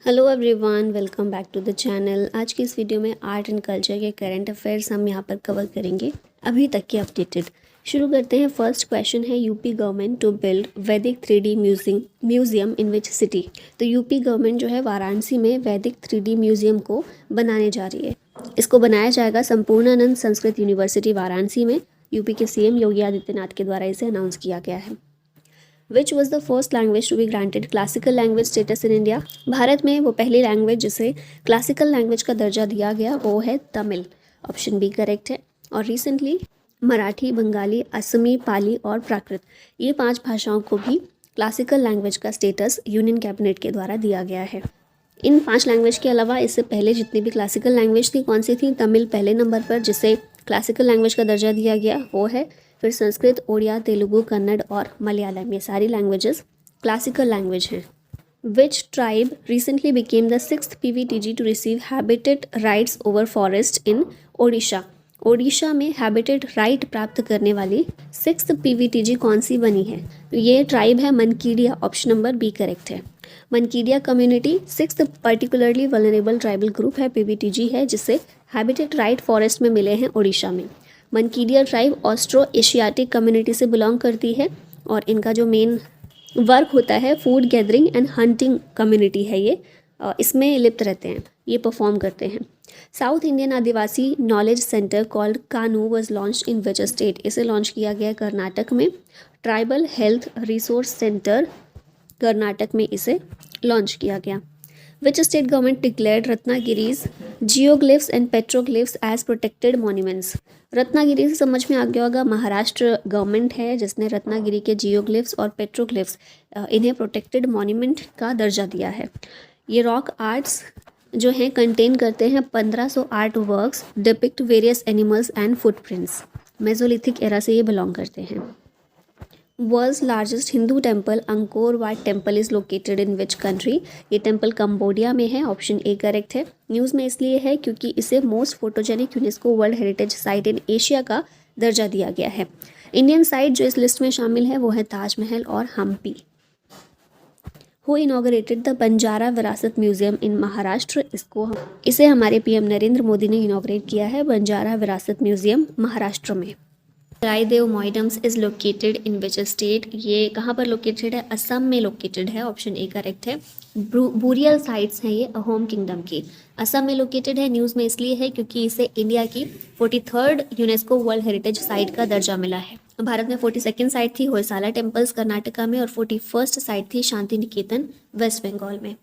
Hello everyone, welcome back to the channel. आज की इस वीडियो में आर्ट एंड कल्चर के करंट अफेयर्स हम यहाँ पर कवर करेंगे, अभी तक के अपडेटेड। शुरू करते हैं। फर्स्ट क्वेश्चन है, यूपी गवर्नमेंट टू बिल्ड वैदिक 3D museum in which city. तो यूपी गवर्नमेंट जो है वाराणसी में वैदिक 3D म्यूजियम को बनाने जा रही है। इसको बनाया जाएगा संपूर्णानंद संस्कृत यूनिवर्सिटी वाराणसी में। यूपी के सीएम योगी आदित्यनाथ के द्वारा इसे अनाउंस किया गया है। Which was the first language to be granted classical language status in India. Bharat में वो पहली लैंग्वेज जिसे क्लासिकल लैंग्वेज का दर्जा दिया गया वो है तमिल। ऑप्शन बी करेक्ट है। और रिसेंटली मराठी, बंगाली, असमी, पाली और प्राकृत, ये 5 भाषाओं को भी क्लासिकल लैंग्वेज का स्टेटस यूनियन कैबिनेट के द्वारा दिया गया है। इन 5 लैंग्वेज के अलावा इससे पहले जितनी भी क्लासिकल लैंग्वेज थी, कौन सी थी? तमिल पहले नंबर पर, जिसे क्लासिकल लैंग्वेज का दर्जा दिया गया वो है। फिर संस्कृत, ओडिया, तेलुगु, कन्नड़ और मलयालम, ये सारी लैंग्वेजेस क्लासिकल लैंग्वेज हैं। Which tribe recently became the 6th PVTG to receive habitat rights over forest in Odisha. Odisha में हैबिटेट राइट प्राप्त करने वाली 6th PVTG कौन सी बनी है? तो ये ट्राइब है Mankidia. Option number B correct है। Mankidia community 6th particularly vulnerable tribal group है, PVTG है, जिसे हैबिटेट राइट फॉरेस्ट में मिले हैं ओडिशा में। मनकीडिया ट्राइब ऑस्ट्रो एशियाटिक कम्युनिटी से बिलोंग करती है और इनका जो मेन वर्क होता है food gathering and hunting community है। ये इसमें लिप्त रहते हैं, ये परफॉर्म करते हैं। South Indian Adivasi knowledge centre called Kanu was launched in which state. इसे लॉन्च किया गया कर्नाटक में। Tribal health resource centre Karnataka में इसे लॉन्च किया गया। Which state government declared Ratnagiri's geoglyphs and petroglyphs as protected monuments? Ratnagiri से समझ में आ गया होगा, महाराष्ट्र गवर्नमेंट है जिसने रत्नागिरी के जियोग्लिफ्स और पेट्रोग्लिफ्स इन्हें प्रोटेक्टेड मॉन्यूमेंट का दर्जा दिया है। ये रॉक आर्ट्स जो हैं कंटेन करते हैं 1500 art works depict various animals and footprints. Mesolithic era से ये बिलोंग करते हैं। World's largest Hindu temple Angkor Wat temple is located in which country. ये टेम्पल कंबोडिया में है। ऑप्शन ए करेक्ट है। न्यूज़ में इसलिए है क्योंकि इसे most photogenic UNESCO world heritage site in Asia का दर्जा दिया गया है। इंडियन साइट जो इस लिस्ट में शामिल है वो है ताजमहल और Hampi. Who inaugurated the Banjara Virasat museum इन महाराष्ट्र। इसे हमारे पीएम नरेंद्र मोदी ने इनॉग्रेट किया है, बंजारा विरासत म्यूजियम महाराष्ट्र में। Raideo Moidams is located in which state. ये कहाँ पर लोकेटेड है? असम में लोकेटेड है। ऑप्शन ए करेक्ट है। बुरियल साइट्स हैं ये अहोम किंगडम की, असम में लोकेटेड है। न्यूज़ में इसलिए है क्योंकि इसे इंडिया की 43rd UNESCO world heritage site का दर्जा मिला है। भारत में 42nd साइट थी होयसाला टेम्पल्स कर्नाटका में और 41st साइट थी शांति निकेतन वेस्ट बंगाल में।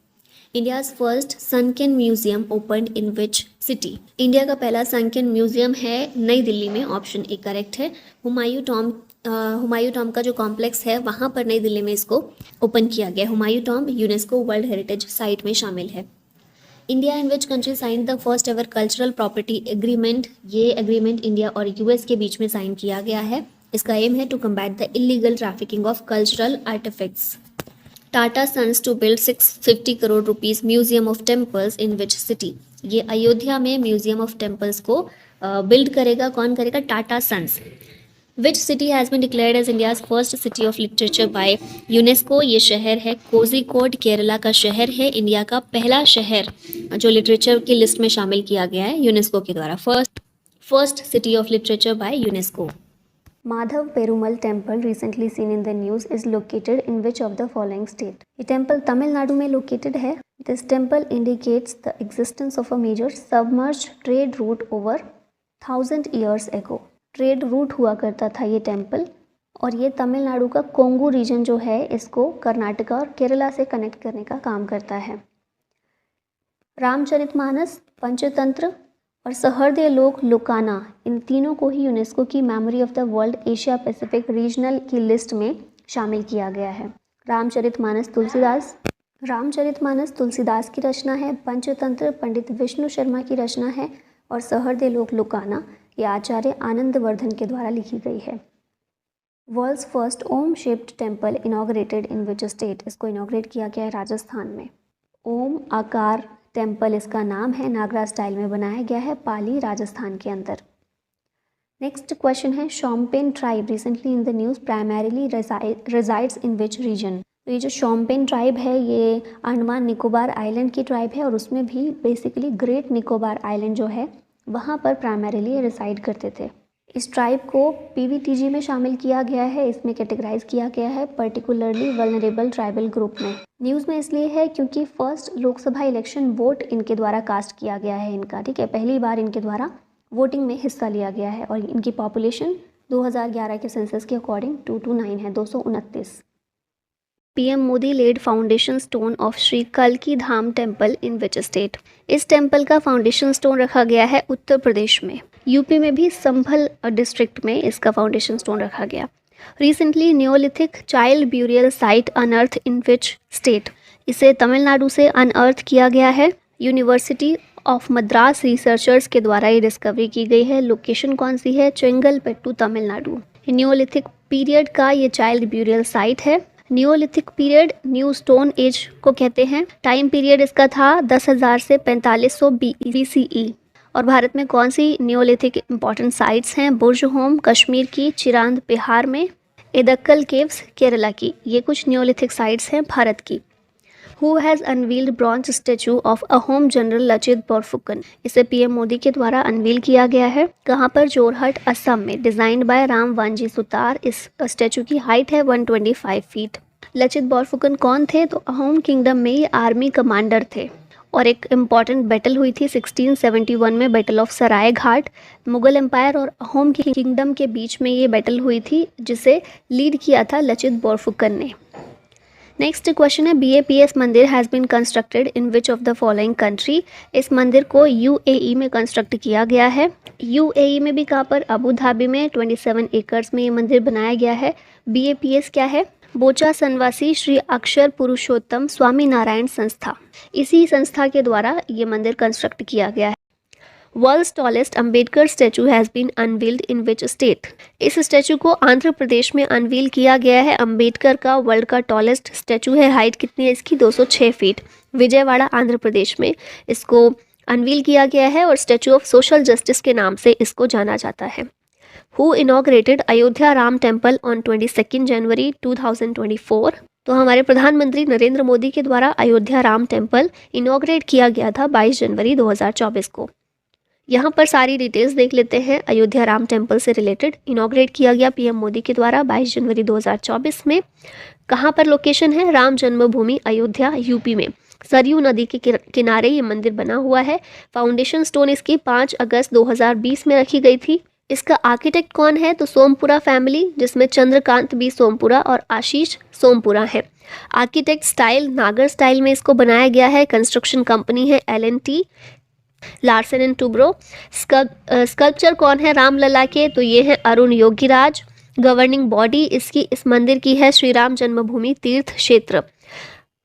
India's first सनकेन museum opened in which city. India का पहला सनकेन म्यूजियम है नई दिल्ली में। ऑप्शन ए करेक्ट है। हुमायूं टॉम्ब का जो कॉम्प्लेक्स है वहाँ पर नई दिल्ली में इसको ओपन किया गया। Humayun tomb UNESCO world heritage site में शामिल है। India and which country sign the first ever cultural property agreement. ये एग्रीमेंट इंडिया और यूएस के बीच में साइन किया गया है। इसका एम है to combat the illegal trafficking of cultural artefacts. Tata sons to build 650 crore rupees museum of temples in which city. ये अयोध्या में म्यूजियम ऑफ टेम्पल्स को बिल्ड करेगा। कौन करेगा? Tata sons. Which city has been declared as India's first city of literature by UNESCO. ये शहर है कोझिकोड, केरला का शहर है। इंडिया का पहला शहर जो लिटरेचर की लिस्ट में शामिल किया गया है यूनेस्को के द्वारा। First city of literature by UNESCO. Madhav Perumal temple recently seen in the news is located in which of the following state? ये टेम्पल तमिलनाडु में लोकेटेड है। This temple indicates the existence of a major submerged trade route over 1000 years ago. Trade route हुआ करता था ये temple और ये तमिलनाडु का कोंगू रीजन जो है इसको कर्नाटका और केरला से कनेक्ट करने का काम करता है। रामचरितमानस, पंचतंत्र और सहृदय लोक लोकाना, इन तीनों को ही यूनेस्को की memory of the world Asia Pacific regional की लिस्ट में शामिल किया गया है। रामचरितमानस तुलसीदास की रचना है। पंचतंत्र पंडित विष्णु शर्मा की रचना है और सहृदय लोक लोकाना ये आचार्य आनंदवर्धन के द्वारा लिखी गई है। World's first Om shaped temple inaugurated in which state. इसको इनॉग्रेट किया गया है राजस्थान में। ओम आकार टेम्पल इसका नाम है, नागरा स्टाइल में बनाया गया है, पाली राजस्थान के अंदर। नेक्स्ट क्वेश्चन है, Shompen tribe recently in the news primarily resides in which region. तो ये जो शोम्पेन ट्राइब है ये अंडमान निकोबार आइलैंड की ट्राइब है और उसमें भी बेसिकली ग्रेट निकोबार आइलैंड जो है वहाँ पर प्राइमरीली रिसाइड करते थे। इस ट्राइब को पीवीटीजी में शामिल किया गया है, इसमें कैटेगराइज किया गया है पर्टिकुलरली वल्नरेबल ट्राइबल ग्रुप में। न्यूज़ में इसलिए है क्योंकि फर्स्ट लोकसभा इलेक्शन वोट इनके द्वारा कास्ट किया गया है इनका, ठीक है, पहली बार इनके द्वारा वोटिंग में हिस्सा लिया गया है और इनकी पॉपुलेशन 2011 के सेंसस के अकॉर्डिंग 229 है, 229। PM Modi laid foundation stone of Shri कल्की Dham temple in which state? इस टेम्पल का फाउंडेशन स्टोन रखा गया है उत्तर प्रदेश में। यूपी में भी संभल डिस्ट्रिक्ट में इसका फाउंडेशन स्टोन रखा गया। Recently Neolithic child burial site unearth in which state? इसे तमिलनाडु से अनअर्थ किया गया है। यूनिवर्सिटी ऑफ मद्रास रिसर्चर्स के द्वारा ये डिस्कवरी की गई है। लोकेशन कौन सी है? चेंगलपेट्टू, तमिलनाडु। न्योलिथिक पीरियड का ये चाइल्ड ब्यूरियल साइट है। Neolithic period new stone age को कहते हैं। टाइम पीरियड इसका था 10,000 से 4500 BCE। और भारत में कौन सी न्योलिथिक इंपॉर्टेंट साइट्स हैं? बुर्जहोम कश्मीर की, चिरांद बिहार में, एदक्कल केव्स केरला की। ये कुछ न्योलिथिक साइट्स हैं भारत की। Who has unveiled bronze statue of Ahom general Lachit Borphukan? इसे पीएम मोदी के द्वारा अनवील किया गया है। कहाँ पर? जोरहट, असम में। Designed by Ram Vanji Sutar. इस स्टेचू की हाइट है 125 फीट। लचित बोरफुकन कौन थे? तो अहोम किंगडम में ये आर्मी कमांडर थे और एक इम्पॉर्टेंट बैटल हुई थी 1671 में, battle of Saraighat. Mughal empire और अहोम किंगडम के बीच में ये बैटल हुई थी जिसे लीड किया था लचित बोरफुकन ने। नेक्स्ट क्वेश्चन है BAPS Mandir has been constructed in which of the following country? इस मंदिर को UAE में कंस्ट्रक्ट किया गया है। UAE में भी कहाँ पर? अबू धाबी में। 27 एकर्स में ये मंदिर बनाया गया है। BAPS क्या है? बोचा सनवासी श्री अक्षर पुरुषोत्तम स्वामी नारायण संस्था। इसी संस्था के द्वारा ये मंदिर कंस्ट्रक्ट किया गया है। World's tallest Ambedkar statue has been unveiled in which state? इस स्टैचू को आंध्र प्रदेश में अनवील किया गया है। अंबेडकर का वर्ल्ड का टॉलेस्ट स्टैचू है। हाइट कितनी है इसकी? 206 फीट। विजयवाड़ा आंध्र प्रदेश में इसको अनवील किया गया है और स्टैचू ऑफ सोशल जस्टिस के नाम से इसको जाना जाता है। Who inaugurated Ayodhya Ram temple on 22 जनवरी 2024? तो हमारे प्रधानमंत्री नरेंद्र मोदी के द्वारा अयोध्या राम टेम्पल इनॉग्रेट किया गया था 22 जनवरी 2024 को। यहाँ पर सारी डिटेल्स देख लेते हैं। अयोध्या राम टेम्पल से रिलेटेड इनॉग्रेट किया गया पीएम मोदी के द्वारा 22 जनवरी 2024 में। कहाँ पर लोकेशन है? राम जन्मभूमि अयोध्या, यूपी में। सरयू नदी के किनारे ये मंदिर बना हुआ है। फाउंडेशन स्टोन इसकी 5 अगस्त 2020 में रखी गई थी। इसका आर्किटेक्ट कौन है? तो सोमपुरा फैमिली, जिसमें चंद्रकांत बी सोमपुरा और आशीष सोमपुरा है। आर्किटेक्ट स्टाइल नागर स्टाइल में इसको बनाया गया है। कंस्ट्रक्शन कंपनी है L&T, Larsen and Toubro. Sculpture कौन है रामलला के? तो ये है अरुण योगीराज। गवर्निंग बॉडी इसकी इस मंदिर की है श्री राम जन्मभूमि तीर्थ क्षेत्र।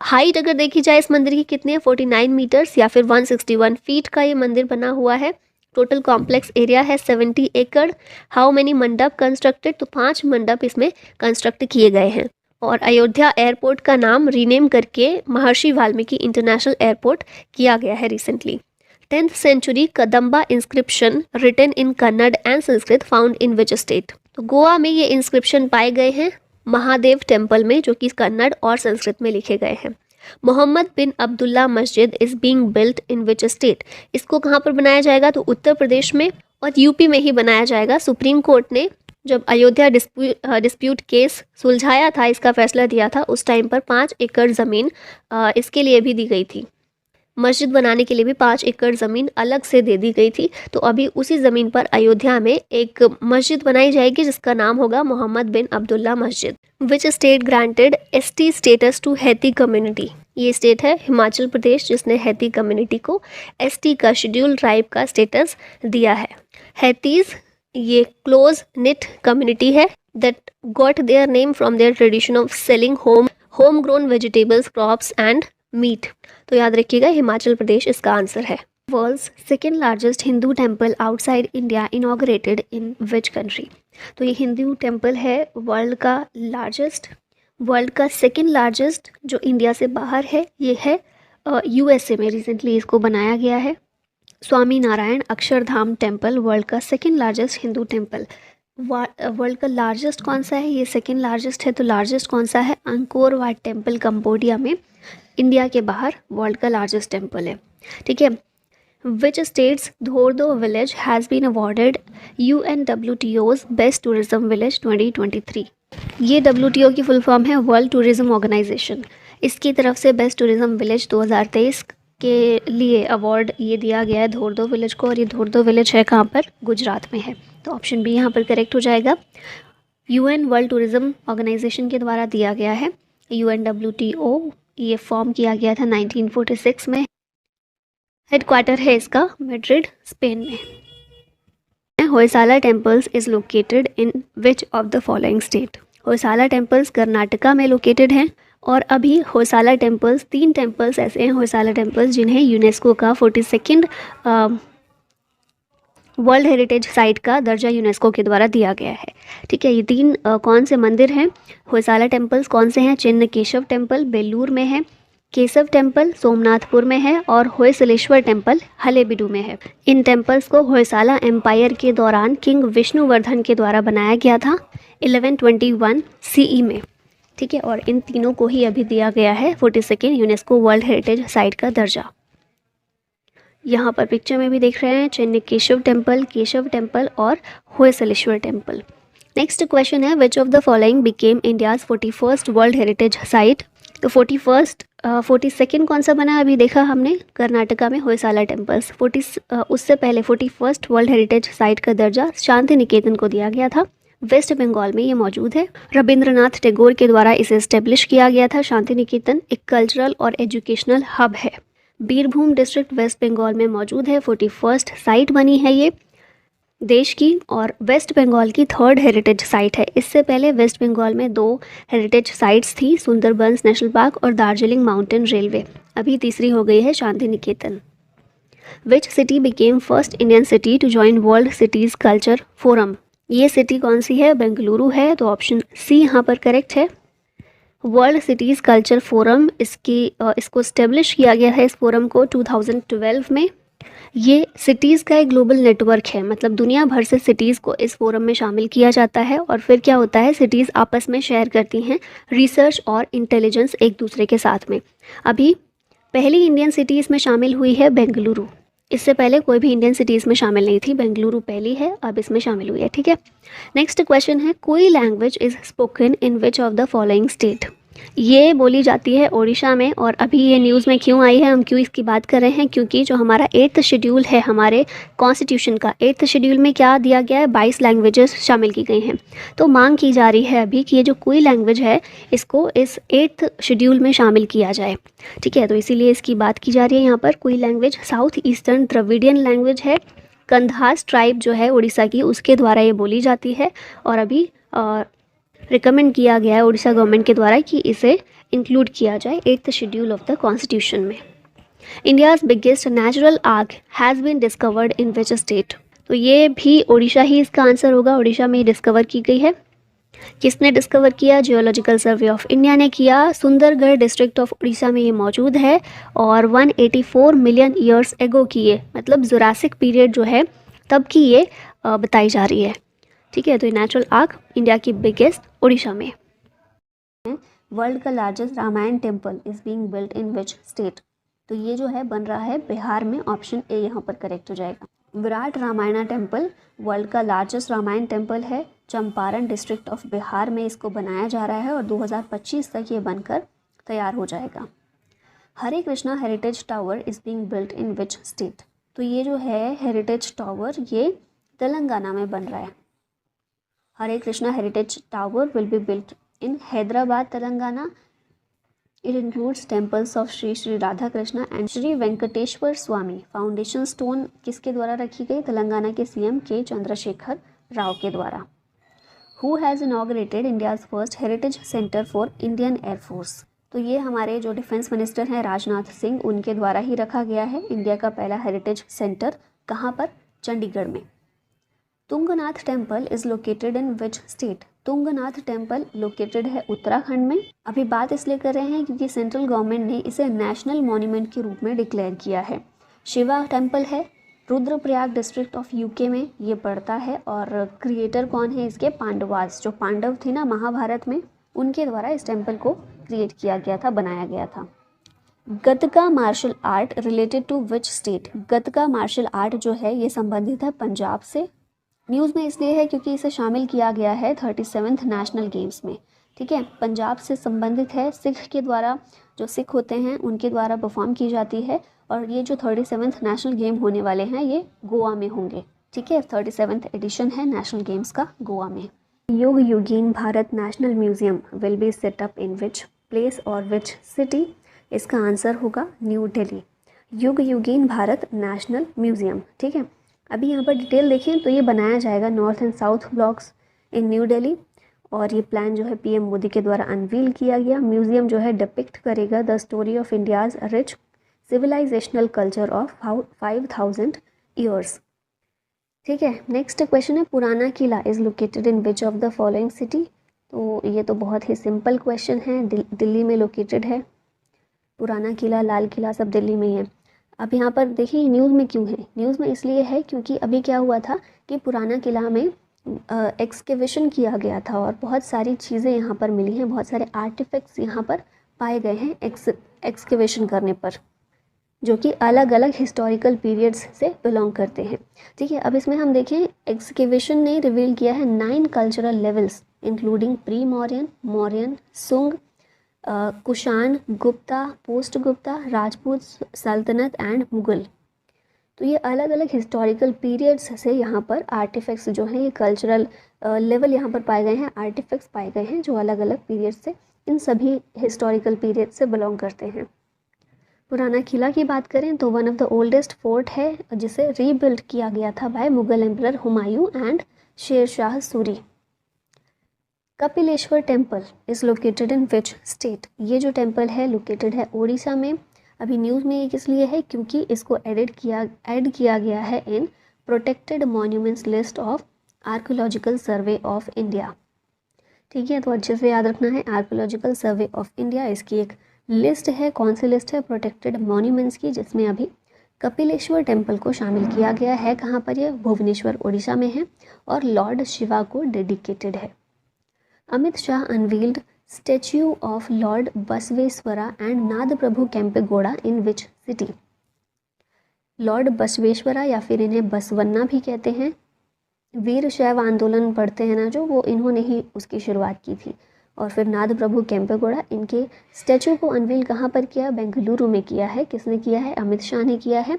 हाइट अगर देखी जाए इस मंदिर की कितनी है? 49 मीटर्स या फिर 161 फीट का ये मंदिर बना हुआ है। टोटल कॉम्प्लेक्स एरिया है 70 एकड़। हाउ मेनी मंडप कंस्ट्रक्टेड? तो 5 मंडप इसमें कंस्ट्रक्ट किए गए हैं। और अयोध्या एयरपोर्ट का नाम रीनेम करके महर्षि वाल्मीकि इंटरनेशनल एयरपोर्ट किया गया है recently. 10th century Kadamba inscription written in Kannada and Sanskrit found in which state? तो गोवा में ये इंस्क्रिप्शन पाए गए हैं महादेव टेम्पल में, जो कि कन्नड़ और संस्कृत में लिखे गए हैं। मोहम्मद बिन अब्दुल्ला मस्जिद is being built in which state? इसको कहाँ पर बनाया जाएगा? तो उत्तर प्रदेश में और यूपी में ही बनाया जाएगा। सुप्रीम कोर्ट ने जब अयोध्या डिस्प्यूट केस सुलझाया था, इसका फैसला दिया था, उस टाइम पर 5 एकड़ ज़मीन इसके लिए भी दी गई थी। मस्जिद बनाने के लिए भी 5 एकड़ ज़मीन अलग से दे दी गई थी। तो अभी उसी ज़मीन पर अयोध्या में एक मस्जिद बनाई जाएगी जिसका नाम होगा मोहम्मद बिन अब्दुल्ला मस्जिद। Which state granted ST status to Hattee community? ये स्टेट है हिमाचल प्रदेश, जिसने हैती कम्युनिटी को ST का शेड्यूल ट्राइब का स्टेटस दिया है। हैतीज ये क्लोज निट कम्युनिटी है that got their name from their tradition of selling home grown vegetables, crops and meat. तो याद रखिएगा हिमाचल प्रदेश इसका आंसर है। World's second largest Hindu temple outside India inaugurated in which country? तो ये हिंदू टेम्पल है वर्ल्ड का सेकेंड लार्जेस्ट जो इंडिया से बाहर है, ये है USA में रिसेंटली इसको बनाया गया है। स्वामी नारायण अक्षरधाम टेम्पल वर्ल्ड का second largest Hindu temple. World का लार्जेस्ट कौन सा है? ये सेकेंड लार्जेस्ट है, तो लार्जेस्ट कौन सा है? अंकोर वाट टेम्पल कंबोडिया में, इंडिया के बाहर वर्ल्ड का लार्जेस्ट टेम्पल है। ठीक है। Which states Dhordo village has been awarded UNWTO's best tourism village 2023? ये WTO की फुल फॉर्म है वर्ल्ड टूरिज्म ऑर्गेनाइजेशन। इसकी तरफ से बेस्ट टूरिज्म विलेज 2023 के लिए अवार्ड ये दिया गया है धोर्दो विलेज को, और ये धोर्दो विलेज है कहाँ पर? गुजरात में है। तो ऑप्शन बी यहाँ पर करेक्ट हो जाएगा। UN वर्ल्ड टूरिज्म ऑर्गेनाइजेशन के द्वारा दिया गया है। UNWTO ये फॉर्म किया गया था 1946 में। हेडक्वार्टर है इसका मैड्रिड, स्पेन में। Hoysala temples is located in which of the following state? Hoysala temples Karnataka में लोकेटेड हैं, और अभी होयसाला टेम्पल्स, 3 टेम्पल्स ऐसे हैं होयसाला टेम्पल्स जिन्हें यूनेस्को का 42nd वर्ल्ड हेरिटेज साइट का दर्जा यूनेस्को के द्वारा दिया गया है। ठीक है। ये 3 कौन से मंदिर हैं? होयसाला टेम्पल्स कौन से हैं? चिन्नकेशव टेम्पल बेलूर में है, केशव टेम्पल सोमनाथपुर में है, और होयसलेश्वर टेम्पल हलेबीडु में है। इन टेम्पल्स को होयसाला एम्पायर के दौरान किंग विष्णुवर्धन के द्वारा बनाया गया था 1121 CE में। ठीक है। और इन तीनों को ही अभी दिया गया है 42nd UNESCO world heritage site का दर्जा। यहाँ पर पिक्चर में भी देख रहे हैं चिन्नकेशव टेम्पल, केशव टेम्पल और होयसलेश्वर टेम्पल। नेक्स्ट क्वेश्चन है विच of the following became India's 41st world heritage site? तो 42nd कौन सा बना? अभी देखा हमने कर्नाटका में होयसाला टेम्पल्स। उससे पहले 41st वर्ल्ड हेरिटेज साइट का दर्जा शांति निकेतन को दिया गया था। वेस्ट बंगाल में ये मौजूद है। रविंद्रनाथ टैगोर के द्वारा इसे एस्टेब्लिश किया गया था। शांति निकेतन एक कल्चरल और एजुकेशनल हब है। बीरभूम डिस्ट्रिक्ट वेस्ट बंगाल में मौजूद है। 41st साइट बनी है ये देश की, और वेस्ट बंगाल की 3rd हेरिटेज साइट है। इससे पहले वेस्ट बंगाल में 2 हेरिटेज साइट्स थी, सुंदरबंस नेशनल पार्क और दार्जिलिंग माउंटेन रेलवे। अभी तीसरी हो गई है Shanti Niketan. Which city became first Indian city to join world cities culture forum? ये सिटी कौन सी है? बेंगलुरु है। तो ऑप्शन सी यहाँ पर करेक्ट है। वर्ल्ड सिटीज़ कल्चर फोरम इसको इस्टेब्लिश किया गया है, इस फोरम को 2012 में। ये सिटीज़ का एक ग्लोबल नेटवर्क है, मतलब दुनिया भर से सिटीज़ को इस फोरम में शामिल किया जाता है, और फिर क्या होता है, सिटीज़ आपस में शेयर करती हैं रिसर्च और इंटेलिजेंस एक दूसरे के साथ में। अभी पहली इंडियन सिटी इसमें शामिल हुई है बेंगलुरु। इससे पहले कोई भी इंडियन सिटीज़ में शामिल नहीं थी, बेंगलुरु पहली है, अब इसमें शामिल हुई है। ठीक है। नेक्स्ट क्वेश्चन है कोई language is spoken in which of the following state? ये बोली जाती है ओडिशा में, और अभी ये न्यूज़ में क्यों आई है, हम क्यों इसकी बात कर रहे हैं, क्योंकि जो हमारा 8th शेड्यूल है हमारे कॉन्स्टिट्यूशन का, 8th शेड्यूल में क्या दिया गया है? 22 लैंग्वेजेस शामिल की गई हैं। तो मांग की जा रही है अभी कि ये जो कोई लैंग्वेज है इसको इस 8th शेड्यूल में शामिल किया जाए। ठीक है। तो इसीलिए इसकी बात की जा रही है यहाँ पर। कोई language south eastern Dravidian language है, कंधास ट्राइब जो है उड़ीसा की, उसके द्वारा ये बोली जाती है, और अभी रिकमेंड किया गया है उड़ीसा गवर्नमेंट के द्वारा कि इसे इंक्लूड किया जाए 8th schedule of the constitution में। इंडियाज़ बिगेस्ट नेचुरल आग has been discovered in which state? तो ये भी उड़ीसा ही इसका आंसर होगा। उड़ीसा में डिस्कवर की गई है। किसने डिस्कवर किया? जियोलॉजिकल सर्वे ऑफ इंडिया ने किया। सुंदरगढ़ डिस्ट्रिक्ट ऑफ उड़ीसा में ये मौजूद है, और 184 मिलियन ईयर्स एगो की ये, मतलब जुरासिक पीरियड जो है तब की ये बताई जा रही है। ठीक है। तो ये नेचुरल आग इंडिया की बिगेस्ट उड़ीसा में। वर्ल्ड का largest Ramayan temple is being built in which state? तो ये जो है बन रहा है बिहार में। ऑप्शन ए यहाँ पर करेक्ट हो जाएगा। विराट रामायणा टेम्पल वर्ल्ड का लार्जेस्ट रामायण टेम्पल है। चंपारण डिस्ट्रिक्ट ऑफ बिहार में इसको बनाया जा रहा है, और 2025 तक ये बनकर तैयार हो जाएगा। Hare Krishna heritage tower is being built in which state? तो ये जो है हेरिटेज टावर ये तेलंगाना में बन रहा है। Hare Krishna heritage tower will be built in Hyderabad, Telangana. It includes temples of Shri Shri Radha Krishna and Shri Venkateshwar Swami. Foundation stone किसके द्वारा रखी गई? तेलंगाना के CM के चंद्रशेखर राव के द्वारा। Who has inaugurated India's first heritage center for Indian Air Force? तो ये हमारे जो डिफेंस मिनिस्टर हैं राजनाथ सिंह, उनके द्वारा ही रखा गया है इंडिया का पहला हेरिटेज सेंटर। कहाँ पर? चंडीगढ़ में। Tungnath temple is located in which state? Tungnath temple located है उत्तराखंड में। अभी बात इसलिए कर रहे हैं क्योंकि सेंट्रल गवर्नमेंट ने इसे नेशनल मॉन्यूमेंट के रूप में डिक्लेयर किया है। शिवा टेम्पल है रुद्रप्रयाग डिस्ट्रिक्ट ऑफ यूके में ये पड़ता है। और क्रिएटर कौन है इसके? पांडवास, जो पांडव थे ना महाभारत में, उनके द्वारा इस टेम्पल को क्रिएट किया गया था, बनाया गया था। Gatka martial art related to which state? Gatka martial art जो है ये संबंधित है पंजाब से। न्यूज़ में इसलिए है क्योंकि इसे शामिल किया गया है 37th नेशनल गेम्स में। ठीक है, पंजाब से संबंधित है, सिख के द्वारा, जो सिख होते हैं उनके द्वारा परफॉर्म की जाती है। और ये जो 37th नेशनल गेम होने वाले हैं ये गोवा में होंगे। ठीक है, 37th एडिशन है नेशनल गेम्स का गोवा में। Yug Yugeen Bharat national museum will be set up in which place और विच सिटी? इसका आंसर होगा new Delhi. Yug Yugeen Bharat national museum. ठीक है, अभी यहाँ पर डिटेल देखें तो ये बनाया जाएगा north and south blocks in new Delhi. और ये प्लान जो है पीएम मोदी के द्वारा अनवील किया गया। म्यूजियम जो है डिपिक्ट करेगा the story of India's rich civilisational culture of 5000 years. ठीक है, नेक्स्ट क्वेश्चन है Purana Qila is located in which of the following city? तो ये तो बहुत ही सिंपल क्वेश्चन है, दिल्ली में लोकेटेड है। पुराना किला, लाल किला सब दिल्ली में ही है। अब यहाँ पर देखिए न्यूज़ में क्यों है? न्यूज़ में इसलिए है क्योंकि अभी क्या हुआ था कि पुराना किला में एक्सकेवेशन किया गया था और बहुत सारी चीज़ें यहाँ पर मिली हैं, बहुत सारे आर्टिफैक्ट्स यहाँ पर पाए गए हैं एक्सकेवेशन करने पर, जो कि अलग अलग हिस्टोरिकल पीरियड्स से बिलोंग करते हैं। ठीक है, अब इसमें हम देखें एक्सकेवेशन ने रिवील किया है 9 cultural levels including pre Mauryan, Mauryan, सुंग, कुषाण, गुप्ता, पोस्ट गुप्ता, राजपूत सल्तनत एंड मुगल। तो ये अलग अलग हिस्टोरिकल पीरियड्स से यहाँ पर आर्टिफैक्ट्स जो हैं, ये कल्चरल लेवल यहाँ पर पाए गए हैं, आर्टिफैक्ट्स पाए गए हैं जो अलग अलग पीरियड से, इन सभी हिस्टोरिकल पीरियड से बिलोंग करते हैं। पुराना किला की बात करें तो one of the oldest fort है जिसे रीबिल्ड किया गया था by Mughal emperor Humayun and Sher Shah Suri. Kapileshwar temple is located in which state? ये जो टेम्पल है लोकेटेड है उड़ीसा में। अभी न्यूज़ में ये किस लिए है? क्योंकि इसको ऐड किया गया है इन protected monuments list of archaeological survey of India. ठीक है, तो अच्छे से याद रखना है, आर्कोलॉजिकल सर्वे ऑफ इंडिया इसकी एक लिस्ट है। कौन सी लिस्ट है? प्रोटेक्टेड मॉन्यूमेंट्स की, जिसमें अभी कपिलेश्वर टेम्पल को शामिल किया गया है। कहाँ पर? ये भुवनेश्वर उड़ीसा में है और लॉर्ड शिवा को डेडिकेटेड है। Amit Shah unveiled statue of Lord Basaveshwara and नाद प्रभु केम्पेगौड़ा इन विच सिटी? लॉर्ड बसवेश्वरा या फिर इन्हें बसवन्ना भी कहते हैं, वीर शैव आंदोलन पढ़ते हैं ना जो, वो इन्होंने ही उसकी शुरुआत की थी। और फिर नाद प्रभु केम्पेगौड़ा, इनके स्टैचू को अनवील कहाँ पर किया? बेंगलुरु में किया है। किसने किया है? अमित शाह ने किया है।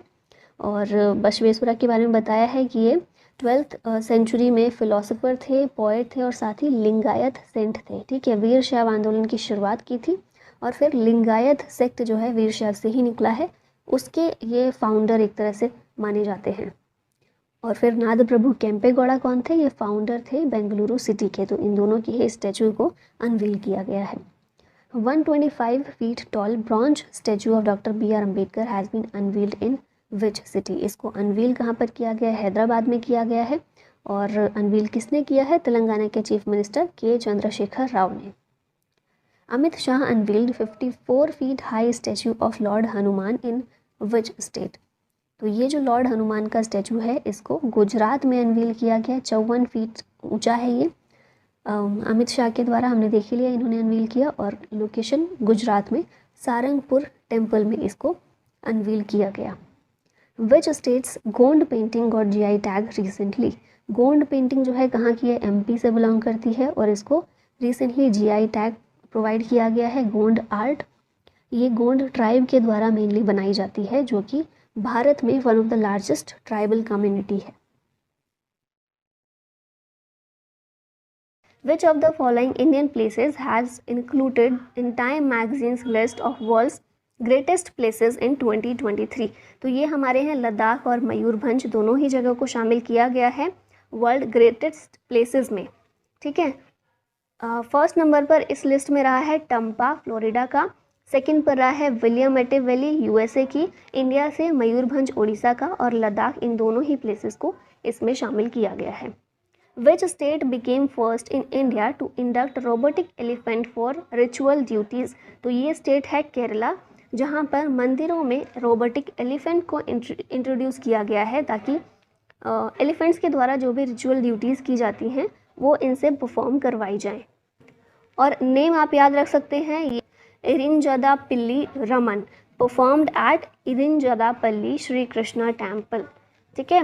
और बसवेश्वरा के बारे में बताया है कि ये 12th सेंचुरी में फिलोसोफर थे, पोएट थे और साथ ही लिंगायत सेंट थे। ठीक है, वीर शैव आंदोलन की शुरुआत की थी और फिर लिंगायत सेक्ट जो है वीर शैव से ही निकला है, उसके ये फाउंडर एक तरह से माने जाते हैं। और फिर नाद प्रभु केम्पेगौड़ा कौन थे? ये फाउंडर थे बेंगलुरु सिटी के। तो इन दोनों की ही स्टैचू को अनवील किया गया है। 125 feet tall bronze statue of doctor BR Ambedkar has been unveiled in which city? इसको अनवील कहाँ पर किया गया है? हैदराबाद में किया गया है। और अनवील किसने किया है? तेलंगाना के चीफ मिनिस्टर के चंद्रशेखर राव ने। Amit Shah unveiled 54 feet high statue of Lord Hanuman in which state? तो ये जो लॉर्ड हनुमान का स्टैचू है इसको गुजरात में अनवील किया गया। 54 फीट ऊंचा है ये। अमित शाह के द्वारा हमने देख लिया, इन्होंने अनवील किया और लोकेशन गुजरात में सारंगपुर टेम्पल में इसको अनवील किया गया। विच स्टेट्स गोंड पेंटिंग और GI tag recently? Gond painting जो है कहाँ की है? MP से बिलोंग करती है और इसको रिसेंटली GI टैग प्रोवाइड किया गया है। गोंड आर्ट, ये गोंड ट्राइब के द्वारा मेनली बनाई जाती है, जो कि भारत में one of the largest tribal community है। Which of the following Indian places has included in Time Magazine's list of world's greatest places in 2023? तो ये हमारे हैं लद्दाख और मयूरभंज, दोनों ही जगह को शामिल किया गया है वर्ल्ड ग्रेटेस्ट प्लेसेस में। ठीक है, फर्स्ट नंबर पर इस लिस्ट में रहा है टम्पा फ्लोरिडा का, सेकंड पर रहा है विलियमटे वैली USA की, इंडिया से मयूरभंज उड़ीसा का और लद्दाख, इन दोनों ही प्लेसेस को इसमें शामिल किया गया है। Which state became first in India to induct robotic elephant for ritual duties? तो ये स्टेट है केरला। जहाँ पर मंदिरों में रोबोटिक एलिफेंट को इंट्रोड्यूस किया गया है ताकि एलिफेंट्स के द्वारा जो भी रिचुअल ड्यूटीज़ की जाती हैं वो इनसे परफॉर्म करवाई जाएं। और नेम आप याद रख सकते हैं, ये Irinjadappilly Raman performed at Irinjadappilly Shri Krishna temple. ठीक है।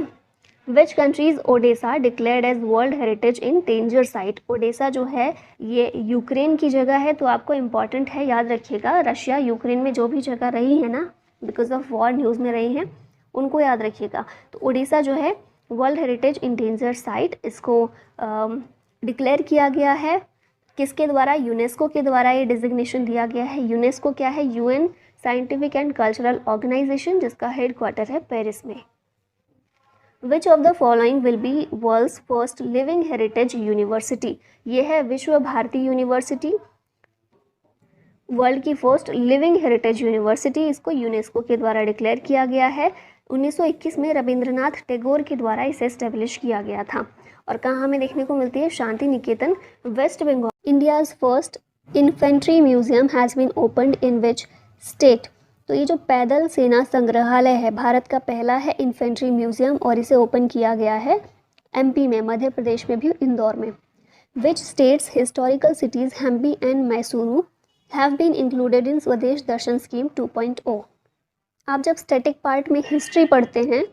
Which countries Odesa declared as world heritage in danger site. Odesa जो है ये यूक्रेन की जगह है, तो आपको इम्पॉर्टेंट है, याद रखिएगा। रशिया यूक्रेन में जो भी जगह रही है ना, बिकॉज ऑफ वॉर न्यूज़ में रही हैं, उनको याद रखिएगा। तो ओडिशा जो है world heritage in danger site, इसको डिक्लेयर किया गया है। किसके द्वारा? यूनेस्को के द्वारा ये डिजिग्नेशन दिया गया है। यूनेस्को क्या है? UN scientific and cultural organisation, जिसका हेडक्वार्टर है पेरिस में। Which of the following will be world's first living heritage university. ये है विश्व भारती यूनिवर्सिटी, वर्ल्ड की फर्स्ट लिविंग हेरिटेज यूनिवर्सिटी। इसको यूनेस्को के द्वारा डिक्लेयर किया गया है। 1921 में रविंद्रनाथ टैगोर के द्वारा इसे एस्टेब्लिश किया गया था। और कहाँ हमें देखने को मिलती है? Shanti Niketan, west Bengal. India's first infantry museum has been opened in which state. तो ये जो पैदल सेना संग्रहालय है, भारत का पहला है इन्फेंट्री म्यूजियम, और इसे ओपन किया गया है एमपी में, मध्य प्रदेश में भी, इंदौर में। Which states historical cities Hampi and Mysuru have been included in Swadesh Darshan scheme 2.0। आप जब स्टैटिक पार्ट में हिस्ट्री पढ़ते हैं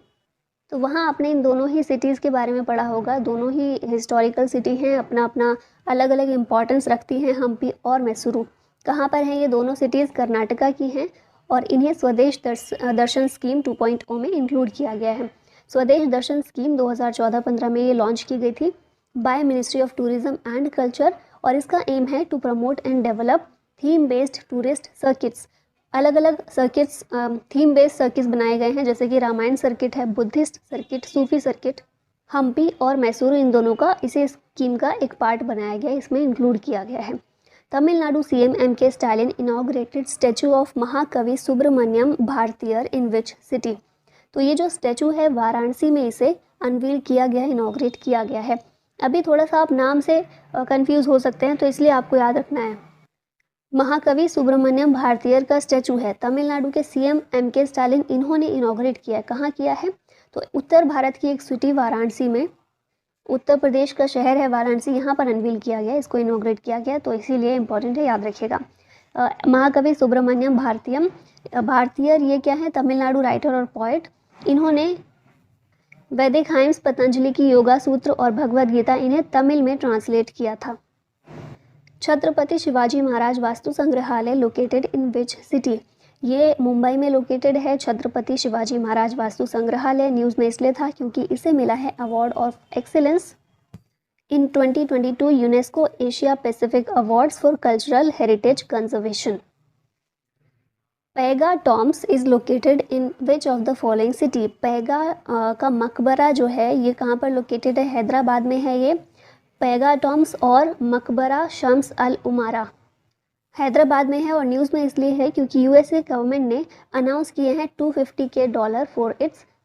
तो वहाँ आपने इन दोनों ही सिटीज़ के बारे में पढ़ा होगा। दोनों ही हिस्टोरिकल सिटी हैं, अपना अपना अलग अलग इम्पॉर्टेंस रखती हैं। हम्पी और मैसूरू कहाँ पर हैं? ये दोनों सिटीज़ कर्नाटका की हैं और इन्हें स्वदेश दर्शन स्कीम 2.0 में इंक्लूड किया गया है। स्वदेश दर्शन स्कीम 2014-15 में ये लॉन्च की गई थी by ministry of tourism and culture, और इसका एम है to promote and develop theme based tourist circuits. अलग अलग सर्किट्स, थीम बेस्ड सर्किट्स बनाए गए हैं, जैसे कि रामायण सर्किट है, बुद्धिस्ट सर्किट, सूफी सर्किट। हम्पी और मैसूरू इन दोनों का इसे स्कीम का एक पार्ट बनाया गया, इसमें इंक्लूड किया गया है। Tamil Nadu CM MK. Stalin inaugurated statue of महाकवि सुब्रमण्यम भारतीयर इन विच सिटी। तो ये जो स्टैचू है वाराणसी में इसे अनवील किया गया, इनॉग्रेट किया गया है। अभी थोड़ा सा आप नाम से कंफ्यूज हो सकते हैं, तो इसलिए आपको याद रखना है, महाकवि सुब्रमण्यम भारतीयर का स्टैचू है, तमिलनाडु के सीएम एम.के. स्टालिन इन्होंने इनॉग्रेट किया है। कहाँ किया है? तो उत्तर भारत की एक सिटी वाराणसी में, उत्तर प्रदेश का शहर है वाराणसी, यहाँ पर अनवील किया गया, इसको इनॉग्रेट किया गया, तो इसीलिए इंपॉर्टेंट है, याद रखिएगा। महाकवि सुब्रमण्यम भारतीयर ये क्या है? तमिलनाडु राइटर और पोएट। इन्होंने वैदिक हाइम्स, पतंजलि की योगा सूत्र और भगवद गीता इन्हें तमिल में ट्रांसलेट किया था। छत्रपति शिवाजी महाराज वास्तु संग्रहालय लोकेटेड इन विच सिटी। ये मुंबई में लोकेटेड है। छत्रपति शिवाजी महाराज वास्तु संग्रहालय न्यूज़ में इसलिए था क्योंकि इसे मिला है award of excellence in 2022 UNESCO Asia Pacific awards for cultural heritage conservation. Paigah tombs is located in which of the following city. Paigah का मकबरा जो है ये कहाँ पर लोकेटेड है? हैदराबाद में है ये। पैगा टॉम्स और मकबरा शम्स अल उमारा हैदराबाद में है, और न्यूज़ में इसलिए है क्योंकि यूएसए गवर्नमेंट ने अनाउंस किए हैं $250 फॉर इट्स